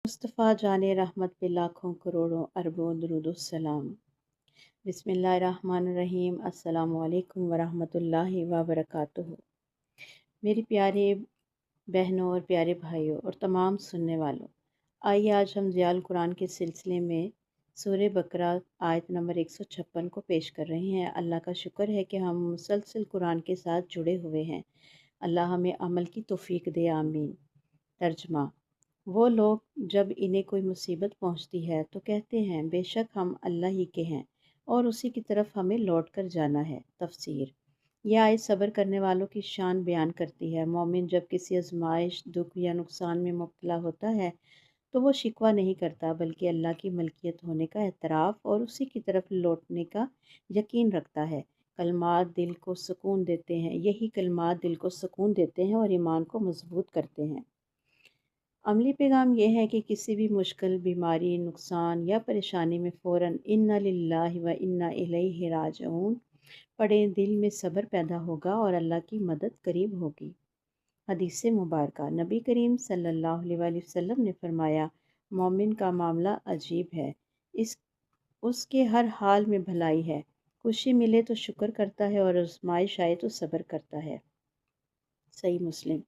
मुस्तफ़ा जाने रहमत पे लाखों करोड़ों अरबों दुरूदुस्सलाम। बिस्मिल्लाहिर्रहमानिर्रहीम। अस्सलामु अलैकुम वरहमतुल्लाहि वबरकातुहू। मेरी प्यारे बहनों और प्यारे भाइयों और तमाम सुनने वालों, आइए आज हम ज़ियाल कुरान के सिलसिले में सूरह बकरा आयत नंबर 156 को पेश कर रहे हैं। अल्लाह का शुक्र है कि हम मुसलसल कुरान के साथ जुड़े हुए हैं। अल्लाह हमें अमल की तौफीक दे, आमीन। तर्जमा। वो लोग जब इन्हें कोई मुसीबत पहुंचती है तो कहते हैं बेशक हम अल्लाह ही के हैं और उसी की तरफ हमें लौट कर जाना है। तफसीर। यह आयत सब्र करने वालों की शान बयान करती है। मोमिन जब किसी आजमाइश, दुख या नुकसान में मुब्तला होता है तो वो शिकवा नहीं करता बल्कि अल्लाह की मलकियत होने का एतराफ़ और उसी की तरफ लौटने का यकीन रखता है। कलमात दिल को सुकून देते हैं, यही कलमात दिल को सुकून देते हैं और ईमान को मजबूत करते हैं। अमली पैगाम यह है कि किसी भी मुश्किल, बीमारी, नुकसान या परेशानी में फ़ौरन इन्ना लिल्लाहि व इन्ना इलैहि राजिऊन पढ़ें। दिल में सब्र पैदा होगा और अल्लाह की मदद करीब होगी। हदीस मुबारक। नबी करीम सल्लल्लाहु अलैहि वसल्लम ने फरमाया, मोमिन का मामला अजीब है, इस उसके हर हाल में भलाई है। खुशी मिले तो शुक्र करता है और आजमाइश आए तो सब्र करता है। सही मुस्लिम।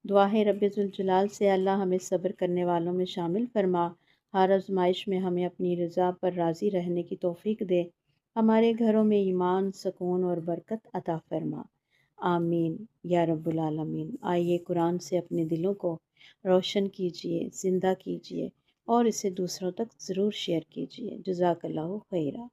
दुआ है रब्बे जुल जलाल से अल्लाह हमें सब्र करने वालों में शामिल फरमा। हर आजमाइश में हमें अपनी रज़ा पर राज़ी रहने की तौफीक दे। हमारे घरों में ईमान, सुकून और बरकत अता फरमा। आमीन या रब्बुल आलमीन। आइए कुरान से अपने दिलों को रोशन कीजिए, ज़िंदा कीजिए और इसे दूसरों तक ज़रूर शेयर कीजिए। जज़ाकल्लाहु खैरा।